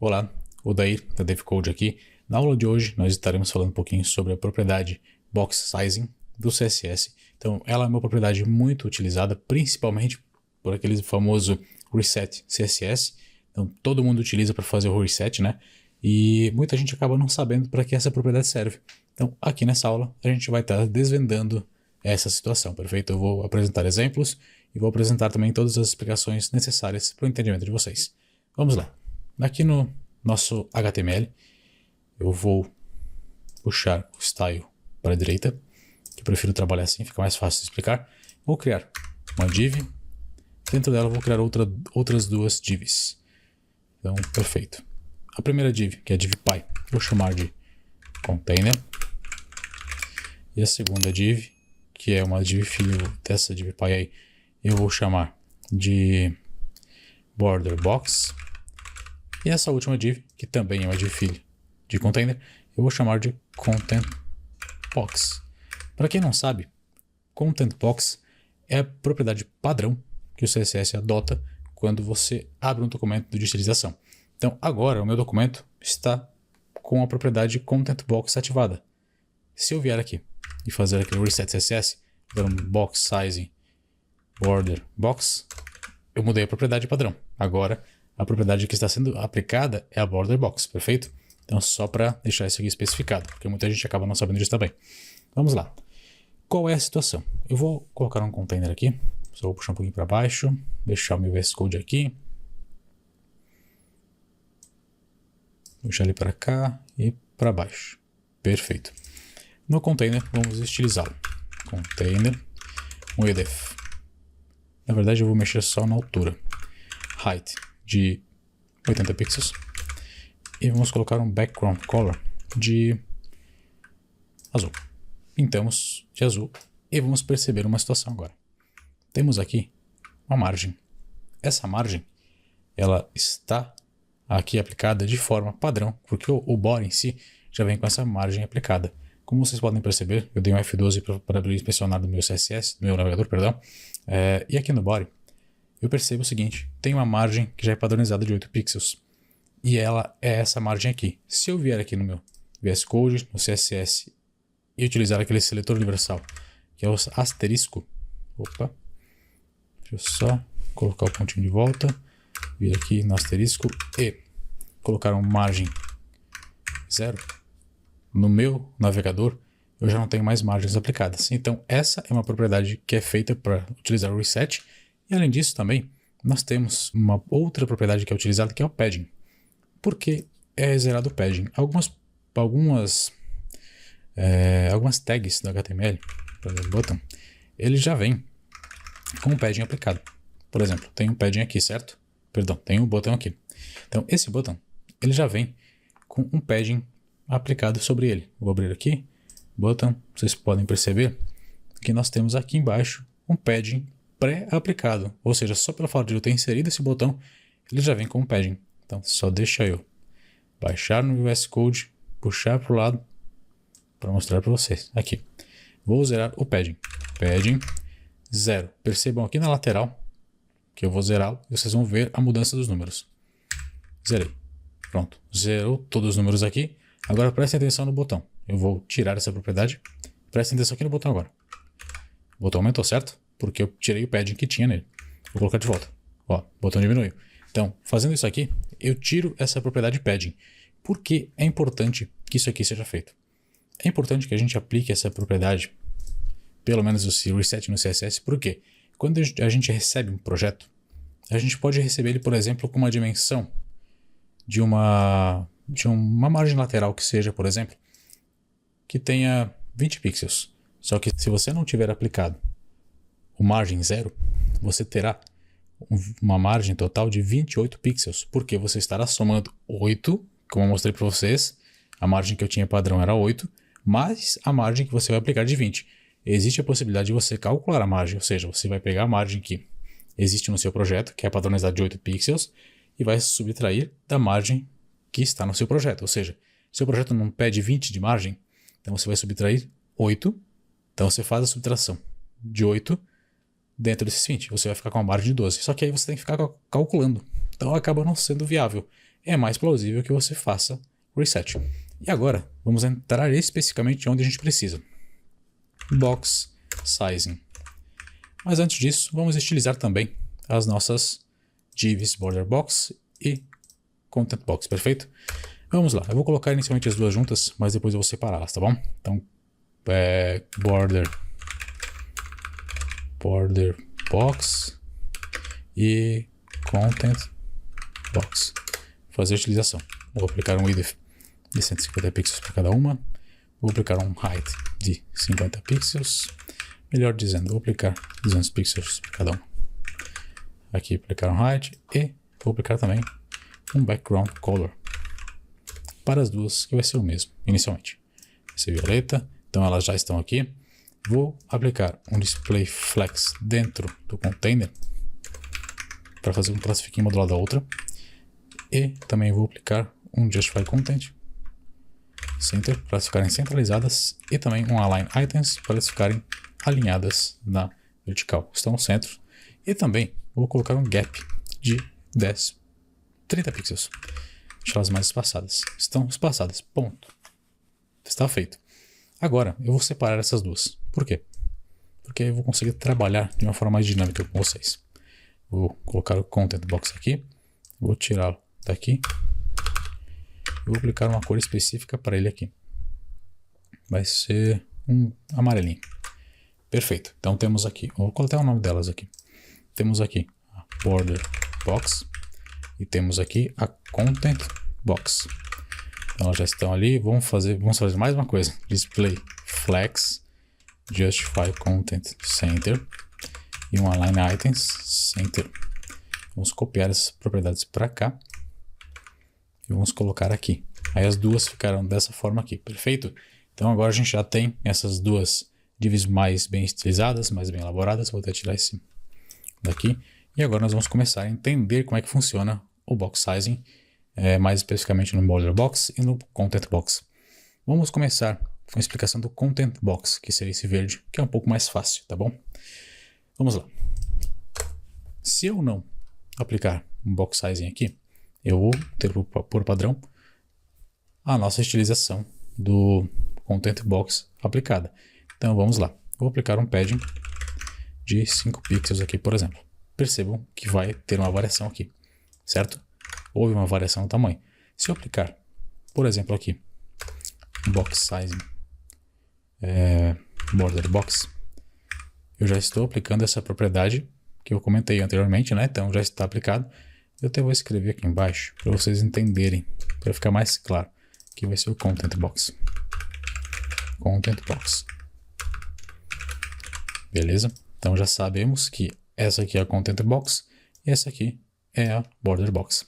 Olá, Odair da DevCode aqui. Na aula de hoje nós estaremos falando um pouquinho sobre a propriedade Box Sizing do CSS. Então ela é uma propriedade muito utilizada, principalmente por aquele famoso Reset CSS. Então todo mundo utiliza para fazer o reset, né? E muita gente acaba não sabendo para que essa propriedade serve. Então aqui nessa aula a gente vai estar desvendando essa situação, perfeito? Eu vou apresentar exemplos e vou apresentar também todas as explicações necessárias para o entendimento de vocês. Vamos lá. Aqui no nosso HTML, eu vou puxar o style para a direita, que eu prefiro trabalhar assim, fica mais fácil de explicar. Vou criar uma div, dentro dela vou criar outras duas divs. Então, perfeito. A primeira div, que é a div py, vou chamar de container. E a segunda div, que é uma div filho dessa div py aí, eu vou chamar de border box. E essa última div, que também é uma div filho de container, eu vou chamar de content box. Para quem não sabe, content box é a propriedade padrão que o CSS adota quando você abre um documento de utilização. Então agora o meu documento está com a propriedade content box ativada. Se eu vier aqui e fazer aquele reset CSS, dando box sizing border box, eu mudei a propriedade padrão. Agora a propriedade que está sendo aplicada é a border box, perfeito? Então só para deixar isso aqui especificado, porque muita gente acaba não sabendo disso também. Vamos lá. Qual é a situação? Eu vou colocar um container aqui, só vou puxar um pouquinho para baixo, deixar o meu VS Code aqui. Puxar ele para cá e para baixo. Perfeito. No container vamos estilizá-lo. Container, um edef. Na verdade eu vou mexer só na altura. Height de 80 pixels. E vamos colocar um background color de azul. Pintamos de azul e vamos perceber uma situação agora. Temos aqui uma margem. Essa margem ela está aqui aplicada de forma padrão, porque o body em si já vem com essa margem aplicada. Como vocês podem perceber, eu dei um F12 para abrir o inspecionar do meu CSS, do meu navegador, perdão. E aqui no body eu percebo o seguinte, tem uma margem que já é padronizada de 8 pixels. E ela é essa margem aqui. Se eu vier aqui no meu VS Code, no CSS, e utilizar aquele seletor universal, que é o asterisco. Opa, deixa eu só colocar o pontinho de volta. Vir aqui no asterisco e colocar uma margem 0. No meu navegador, eu já não tenho mais margens aplicadas. Então, essa é uma propriedade que é feita para utilizar o reset. E além disso também, nós temos uma outra propriedade que é utilizada, que é o padding. Por que é zerado o padding? Algumas tags do HTML, por exemplo, button, ele já vem com o padding aplicado. Por exemplo, tem um padding aqui, certo? Perdão, tem um botão aqui. Então, esse botão, ele já vem com um padding aplicado sobre ele. Vou abrir aqui, botão, vocês podem perceber que nós temos aqui embaixo um padding pré-aplicado. Ou seja, só pelo fato de eu ter inserido esse botão, ele já vem com um padding. Então, só deixa eu baixar no VS Code, puxar para o lado, para mostrar para vocês. Aqui, vou zerar o padding. Padding 0. Percebam aqui na lateral, que eu vou zerá-lo, e vocês vão ver a mudança dos números. Zerei. Pronto, zerou todos os números aqui. Agora prestem atenção no botão. Eu vou tirar essa propriedade. Prestem atenção aqui no botão agora. O botão aumentou, certo? Porque eu tirei o padding que tinha nele. Vou colocar de volta. Ó, o botão diminuiu. Então, fazendo isso aqui, eu tiro essa propriedade padding. Por que é importante que isso aqui seja feito? É importante que a gente aplique essa propriedade, pelo menos o reset no CSS, porque quando a gente recebe um projeto, a gente pode receber ele, por exemplo, com uma dimensão de uma margem lateral que seja, por exemplo, que tenha 20 pixels. Só que se você não tiver aplicado o margem 0, você terá uma margem total de 28 pixels, porque você estará somando 8, como eu mostrei para vocês, a margem que eu tinha padrão era 8, mais a margem que você vai aplicar de 20. Existe a possibilidade de você calcular a margem, ou seja, você vai pegar a margem que existe no seu projeto, que é padronizada de 8 pixels, e vai subtrair da margem que está no seu projeto. Ou seja, seu projeto não pede 20 de margem, então você vai subtrair 8, então você faz a subtração de 8 dentro desses 20, você vai ficar com uma margem de 12. Só que aí você tem que ficar calculando. Então acaba não sendo viável. é mais plausível que você faça reset. E agora, vamos entrar especificamente onde a gente precisa. Box Sizing. Mas antes disso, vamos estilizar também as nossas divs Border Box e Content Box, perfeito? Vamos lá, eu vou colocar inicialmente as duas juntas, mas depois eu vou separá-las, tá bom? Então, Border Box e Content Box. Vou fazer a utilização. Vou aplicar um width de 150 pixels para cada uma. Vou aplicar um height de 50 pixels. Melhor dizendo, vou aplicar 200 pixels para cada uma. Aqui aplicar um height e vou aplicar também um background color para as duas, que vai ser o mesmo inicialmente. Vai ser violeta, então elas já estão aqui. Vou aplicar um display flex dentro do container para fazer um classifique modular da outra. E também vou aplicar um justify content center para elas ficarem centralizadas e também um align items para elas ficarem alinhadas na vertical. Estão no centro. E também vou colocar um gap de 30 pixels. Deixá-las mais espaçadas. Estão espaçadas. Ponto. Está feito. Agora eu vou separar essas duas. Por quê? Porque eu vou conseguir trabalhar de uma forma mais dinâmica com vocês. Vou colocar o content box aqui. Vou tirá-lo daqui. Vou aplicar uma cor específica para ele aqui. Vai ser um amarelinho. Perfeito. Então temos aqui. Vou colocar o nome delas aqui. Temos aqui a border box. E temos aqui a content box. Então elas já estão ali. Vamos fazer mais uma coisa. Display flex. Justify content center. E um align items center. Vamos copiar essas propriedades para cá. E vamos colocar aqui. Aí as duas ficaram dessa forma aqui. Perfeito? Então agora a gente já tem essas duas divs mais bem estilizadas, mais bem elaboradas. Vou até tirar esse daqui. E agora nós vamos começar a entender como é que funciona o box sizing, mais especificamente no border box e no content box. Vamos começar com a explicação do content box, que seria esse verde, que é um pouco mais fácil, tá bom? Vamos lá. Se eu não aplicar um box sizing aqui, eu vou ter por padrão a nossa estilização do content box aplicada. Então vamos lá. Vou aplicar um padding de 5 pixels aqui, por exemplo. Percebam que vai ter uma variação aqui, certo? Houve uma variação no tamanho. Se eu aplicar, por exemplo, aqui, box sizing, border box, eu já estou aplicando essa propriedade que eu comentei anteriormente, né? Então já está aplicado. Eu até vou escrever aqui embaixo para vocês entenderem, para ficar mais claro, que vai ser o content box. Content box. Beleza? Então já sabemos que essa aqui é a content box e essa aqui é a border box.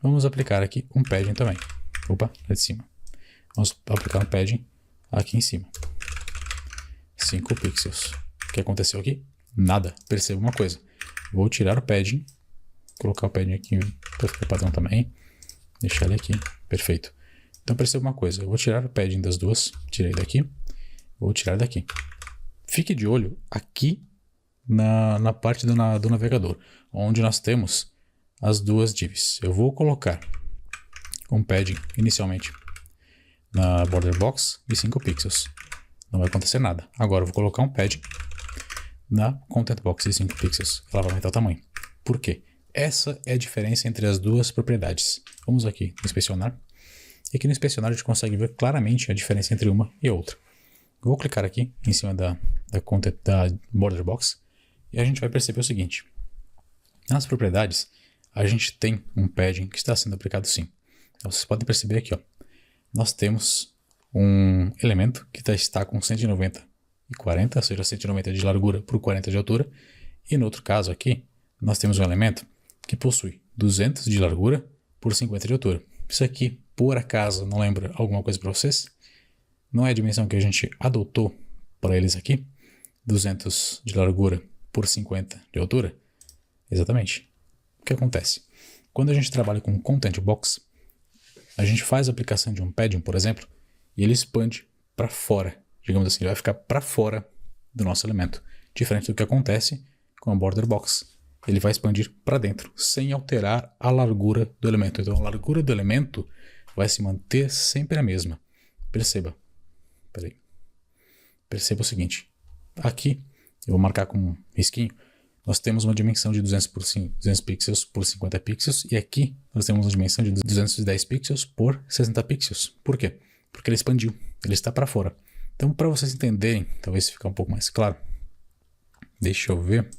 Vamos aplicar aqui um padding também. Opa, lá de cima. Vamos aplicar um padding aqui em cima. 5 pixels. O que aconteceu aqui? Nada. Perceba uma coisa. Vou tirar o padding. Colocar o padding aqui para ficar padrão também. Deixar ele aqui. Perfeito. Então perceba uma coisa. Eu vou tirar o padding das duas. Tirei daqui. Vou tirar daqui. Fique de olho aqui na parte do navegador, onde nós temos as duas divs. Eu vou colocar um padding inicialmente na border box de 5 pixels. Não vai acontecer nada. Agora eu vou colocar um padding na content box de 5 pixels. Ela vai aumentar o tamanho. Por quê? Essa é a diferença entre as duas propriedades. Vamos aqui inspecionar. E aqui no inspecionar a gente consegue ver claramente a diferença entre uma e outra. Eu vou clicar aqui em cima da border box e a gente vai perceber o seguinte. Nas propriedades, a gente tem um padding que está sendo aplicado sim. Então, vocês podem perceber aqui, ó, nós temos um elemento que está com 190 e 40, ou seja, 190 de largura por 40 de altura. E no outro caso aqui, nós temos um elemento que possui 200 de largura por 50 de altura. Isso aqui, por acaso, não lembra alguma coisa para vocês? Não é a dimensão que a gente adotou para eles aqui? 200 de largura por 50 de altura? Exatamente. O que acontece? Quando a gente trabalha com Content Box, a gente faz a aplicação de um padding, por exemplo, e ele expande para fora. Digamos assim, ele vai ficar para fora do nosso elemento. Diferente do que acontece com a Border Box. ele vai expandir para dentro, sem alterar a largura do elemento. Então a largura do elemento vai se manter sempre a mesma. Perceba. Perceba o seguinte. Aqui, eu vou marcar com um risquinho. Nós temos uma dimensão de 200 pixels por 50 pixels. E aqui nós temos uma dimensão de 210 pixels por 60 pixels. Por quê? Porque ele expandiu. Ele está para fora. Então, para vocês entenderem, talvez fique um pouco mais claro. Deixa eu ver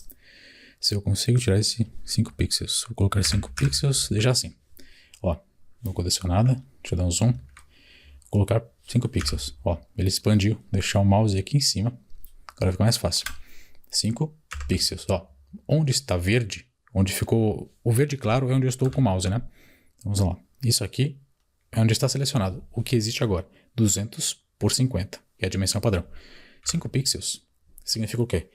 se eu consigo tirar esse 5 pixels. Vou colocar 5 pixels, deixar assim. Ó, não aconteceu nada. Deixa eu dar um zoom. Vou colocar 5 pixels. Ó, ele expandiu. Deixar o mouse aqui em cima. Agora fica mais fácil. 5 pixels. Ó, onde está verde, onde ficou o verde claro é onde eu estou com o mouse, né? Vamos lá. Isso aqui é onde está selecionado. O que existe agora? 200 por 50, que é a dimensão padrão. 5 pixels significa o quê?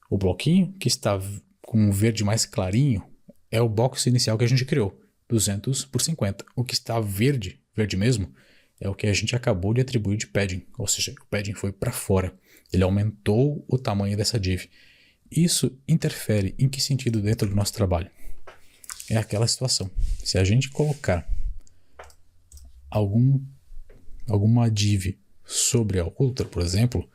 O bloquinho que está com o verde mais clarinho é o box inicial que a gente criou. 200 por 50. O que está verde, verde mesmo, é o que a gente acabou de atribuir de padding. Ou seja, o padding foi para fora. Ele aumentou o tamanho dessa div. Isso interfere em que sentido dentro do nosso trabalho? É aquela situação. Se a gente colocar alguma div sobre a outra, por exemplo,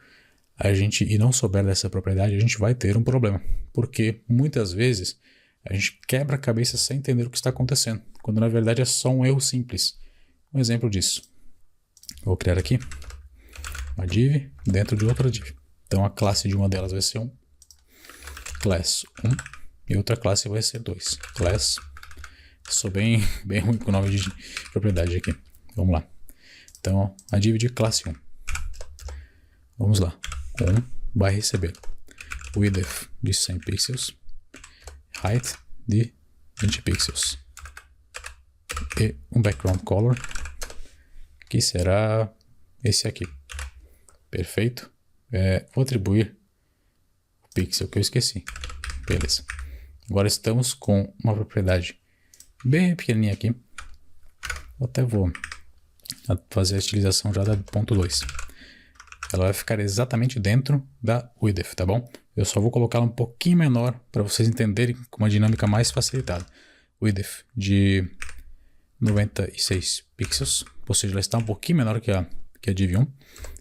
e não souber dessa propriedade, a gente vai ter um problema. Porque muitas vezes a gente quebra a cabeça sem entender o que está acontecendo, quando na verdade é só um erro simples. Um exemplo disso. Vou criar aqui uma div dentro de outra div. Então a classe de uma delas vai ser class 1 e outra classe vai ser 2. Class. Sou bem ruim com o nome de propriedade aqui. Vamos lá. Então a div de classe 1. Vamos lá. 1 vai receber width de 100 pixels, height de 20 pixels e um background color que será esse aqui. Perfeito. Vou atribuir o pixel que eu esqueci. Beleza. Agora estamos com uma propriedade bem pequenininha aqui. Eu até vou fazer a utilização já da ponto 2. Ela vai ficar exatamente dentro da width, tá bom? Eu só vou colocá-la um pouquinho menor para vocês entenderem com uma dinâmica mais facilitada. Width de 96 pixels, ou seja, ela está um pouquinho menor que a div 1.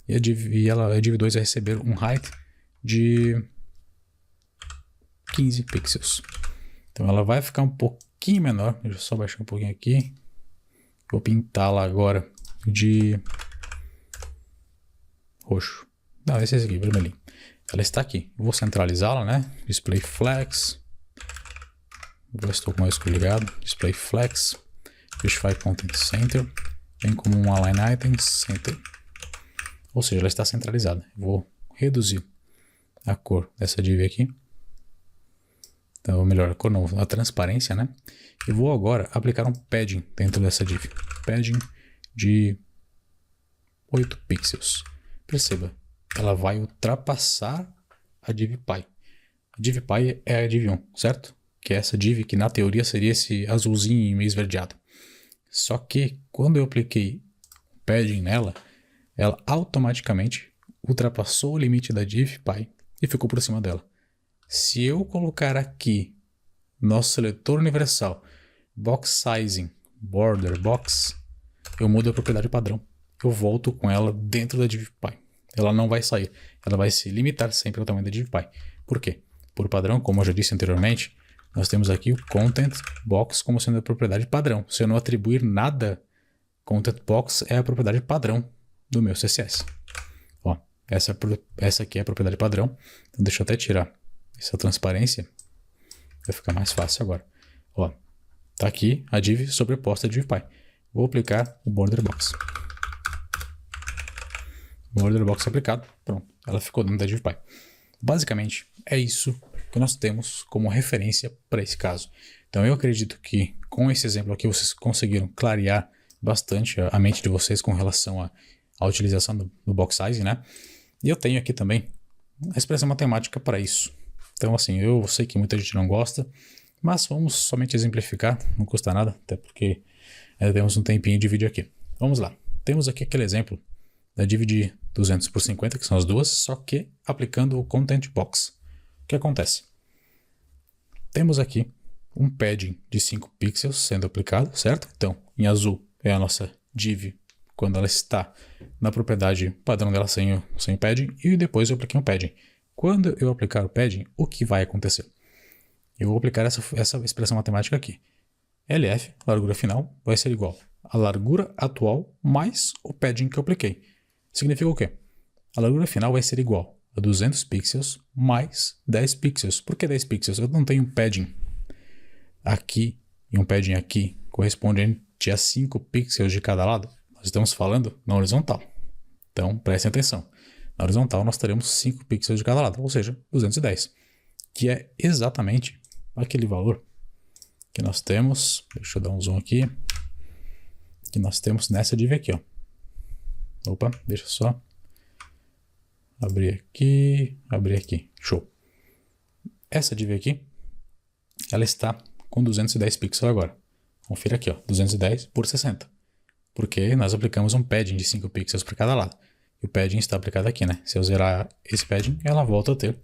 E a div 2 vai receber um height de 15 pixels. Então ela vai ficar um pouquinho menor. Deixa eu só baixar um pouquinho aqui. Vou pintá-la agora de roxo. Não, esse aqui, vermelhinho. Ela está aqui. Vou centralizá-la, né? Display flex. Agora estou com o maiúsculo ligado. Display flex. Justify content center. Bem como um align items center. Ou seja, ela está centralizada. Vou reduzir a cor dessa div aqui. Então, melhor, a cor não, a transparência, né? E vou agora aplicar um padding dentro dessa div. Padding de 8 pixels. Perceba, ela vai ultrapassar a divPy. A divPy é a div 1, certo? Que é essa div que na teoria seria esse azulzinho meio esverdeado. Só que quando eu apliquei o padding nela, ela automaticamente ultrapassou o limite da divPy e ficou por cima dela. Se eu colocar aqui nosso seletor universal, box sizing, border box, eu mudo a propriedade padrão. Eu volto com ela dentro da divPy. Ela não vai sair. Ela vai se limitar sempre ao tamanho da divPy. Por quê? Por padrão, como eu já disse anteriormente, nós temos aqui o content box como sendo a propriedade padrão. Se eu não atribuir nada, content box é a propriedade padrão do meu CSS. Ó, essa aqui é a propriedade padrão. Então deixa eu até tirar essa transparência. Vai ficar mais fácil agora. Ó, tá aqui a div sobreposta à divPy. Vou aplicar o border box. Border box aplicado. Pronto, ela ficou dentro da divPy. Basicamente, é isso que nós temos como referência para esse caso. Então eu acredito que com esse exemplo aqui vocês conseguiram clarear bastante a mente de vocês com relação à utilização do box size, né? E eu tenho aqui também a expressão matemática para isso. Então assim, eu sei que muita gente não gosta, mas vamos somente exemplificar, não custa nada, até porque ainda temos um tempinho de vídeo aqui. Vamos lá, temos aqui aquele exemplo da div de 200 por 50, que são as duas, só que aplicando o content box. O que acontece? temos aqui um padding de 5 pixels sendo aplicado, certo? Então, em azul é a nossa div quando ela está na propriedade padrão dela sem o padding, e depois eu apliquei um padding. Quando eu aplicar o padding, o que vai acontecer? Eu vou aplicar essa expressão matemática aqui. LF, largura final, vai ser igual a largura atual mais o padding que eu apliquei. Significa o quê? A largura final vai ser igual a 200 pixels mais 10 pixels. Por que 10 pixels? Eu não tenho um padding aqui e um padding aqui correspondente a 5 pixels de cada lado. Nós estamos falando na horizontal. Então, prestem atenção. Na horizontal, nós teremos 5 pixels de cada lado, ou seja, 210. Que é exatamente aquele valor que nós temos. Deixa eu dar um zoom aqui. Que nós temos nessa div aqui, ó. Opa, deixa eu só abrir aqui. Show. Essa div aqui, ela está com 210 pixels agora. Confira aqui, ó, 210 por 60. Porque nós aplicamos um padding de 5 pixels para cada lado. E o padding está aplicado aqui, né? Se eu zerar esse padding, ela volta a ter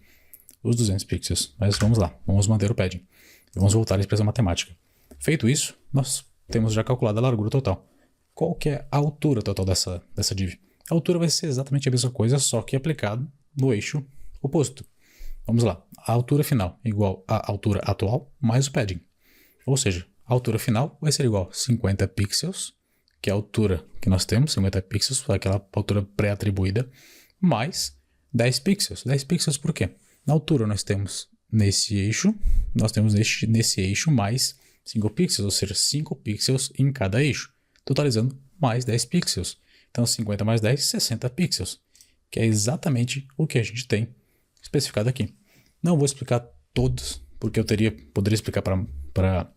os 200 pixels. Mas vamos lá, vamos manter o padding. E vamos voltar à expressão matemática. Feito isso, nós temos já calculado a largura total. Qual que é a altura total dessa div? A altura vai ser exatamente a mesma coisa, só que aplicado no eixo oposto. Vamos lá, a altura final é igual à altura atual mais o padding. Ou seja, a altura final vai ser igual a 50 pixels, que é a altura que nós temos, 50 pixels, aquela altura pré-atribuída, mais 10 pixels. 10 pixels por quê? Na altura nós temos nesse eixo mais 5 pixels, ou seja, 5 pixels em cada eixo, totalizando mais 10 pixels. Então 50 mais 10, 60 pixels, que é exatamente o que a gente tem especificado aqui. Não vou explicar todos, porque eu poderia explicar para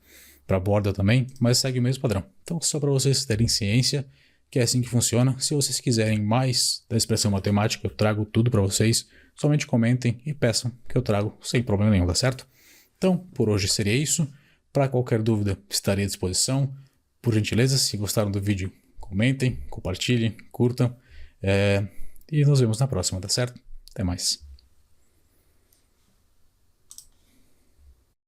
a borda também, mas segue o mesmo padrão. Então, só para vocês terem ciência que é assim que funciona. Se vocês quiserem mais da expressão matemática, eu trago tudo para vocês. Somente comentem e peçam que eu trago sem problema nenhum, tá certo? Então, por hoje seria isso. Para qualquer dúvida, estarei à disposição. Por gentileza, se gostaram do vídeo, comentem, compartilhem, curtam. E nos vemos na próxima, tá certo? Até mais.